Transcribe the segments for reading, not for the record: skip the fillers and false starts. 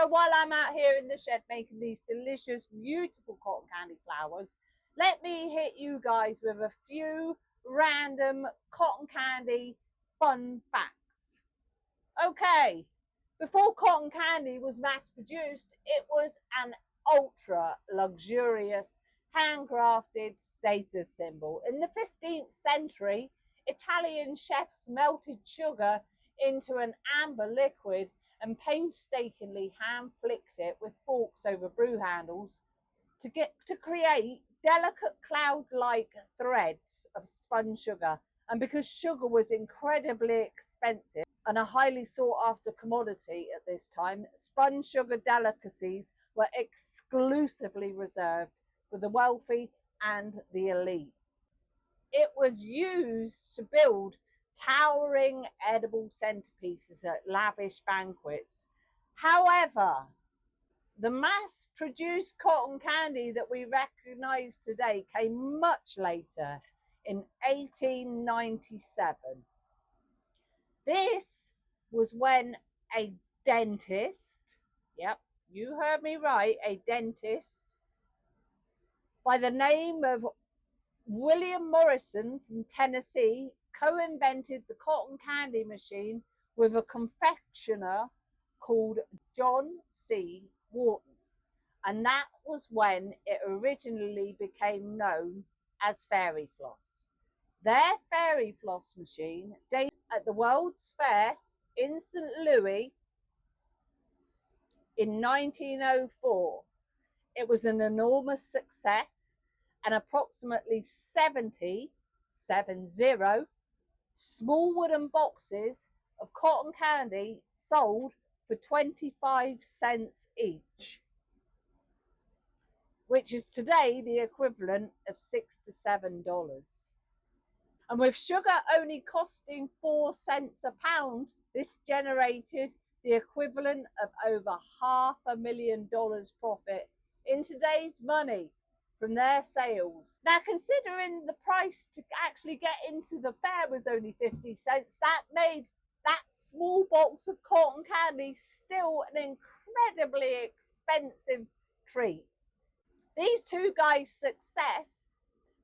So while I'm out here in the shed making these delicious, beautiful cotton candy flowers, let me hit you guys with a few random cotton candy fun facts. Okay, before cotton candy was mass produced, it was an ultra luxurious handcrafted status symbol. In the 15th century, Italian chefs melted sugar into an amber liquid and painstakingly hand flicked it with forks over brew handles to create delicate cloud-like threads of spun sugar. And because sugar was incredibly expensive and a highly sought-after commodity at this time, spun sugar delicacies were exclusively reserved for the wealthy and the elite. It was used to build towering edible centerpieces at lavish banquets. However, the mass-produced cotton candy that we recognize today came much later, in 1897. This was when a dentist, yep, you heard me right, a dentist by the name of William Morrison from Tennessee co-invented the cotton candy machine with a confectioner called John C. Wharton. And that was when it originally became known as Fairy Floss. Their Fairy Floss machine debuted at the World's Fair in St. Louis in 1904. It was an enormous success, and approximately 70 small wooden boxes of cotton candy sold for 25 cents each, which is today the equivalent of $6 to $7. And with sugar only costing 4 cents a pound, this generated the equivalent of over $500,000 profit in today's money from their sales. Now, considering the price to actually get into the fair was only 50 cents, that made that small box of cotton candy still an incredibly expensive treat. These two guys' success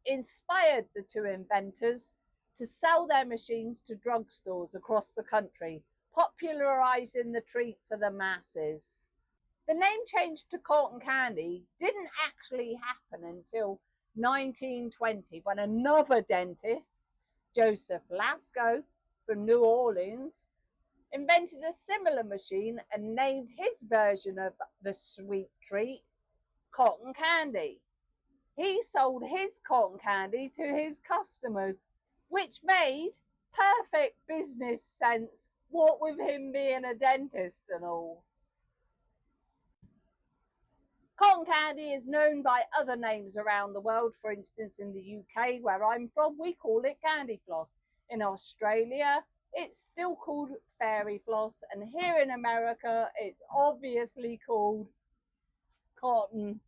inspired the two inventors to sell their machines to drugstores across the country, popularizing the treat for the masses. The name change to cotton candy didn't actually happen until 1920, when another dentist, Joseph Lasco from New Orleans, invented a similar machine and named his version of the sweet treat cotton candy. He sold his cotton candy to his customers, which made perfect business sense, what with him being a dentist and all. Cotton candy is known by other names around the world. For instance, in the UK, where I'm from, we call it candy floss. In Australia, it's still called fairy floss. And here in America, it's obviously called cotton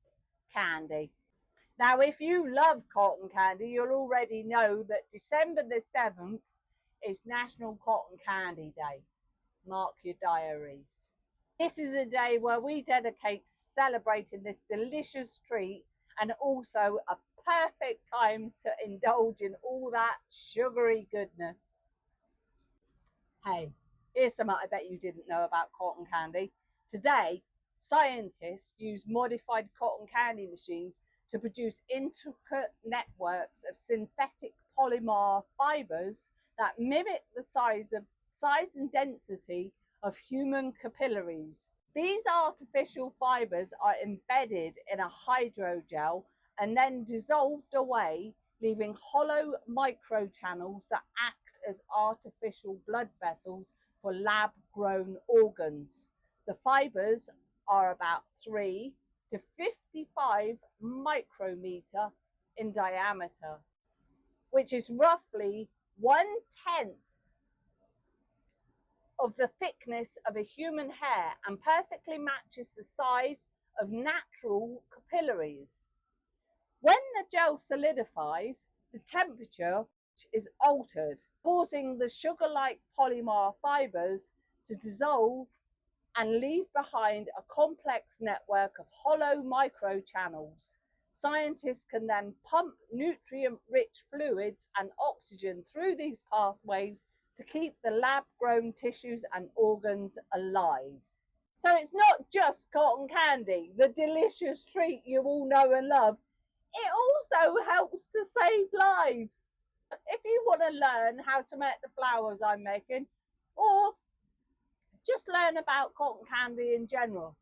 candy. Now, if you love cotton candy, you'll already know that December the 7th is National Cotton Candy Day. Mark your diaries. This is a day where we dedicate celebrating this delicious treat, and also a perfect time to indulge in all that sugary goodness. Hey, here's something I bet you didn't know about cotton candy. Today, scientists use modified cotton candy machines to produce intricate networks of synthetic polymer fibers that mimic the size and density of human capillaries. These artificial fibers are embedded in a hydrogel and then dissolved away, leaving hollow microchannels that act as artificial blood vessels for lab-grown organs. The fibers are about 3 to 55 micrometer in diameter, which is roughly 1/10 of the thickness of a human hair and perfectly matches the size of natural capillaries. When the gel solidifies, the temperature is altered, causing the sugar-like polymer fibers to dissolve and leave behind a complex network of hollow microchannels. Scientists can then pump nutrient-rich fluids and oxygen through these pathways to keep the lab-grown tissues and organs alive. So it's not just cotton candy, the delicious treat you all know and love. It also helps to save lives. If you want to learn how to make the flowers I'm making, or just learn about cotton candy in general,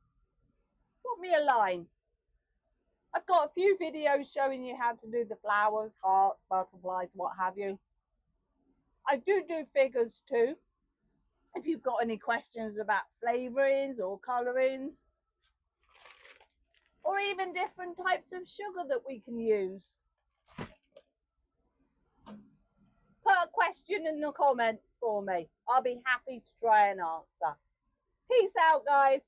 drop me a line. I've got a few videos showing you how to do the flowers, hearts, butterflies, what have you. I do figures too. If you've got any questions about flavorings or colorings, or even different types of sugar that we can use, put a question in the comments for me. I'll be happy to try and answer. Peace out, guys.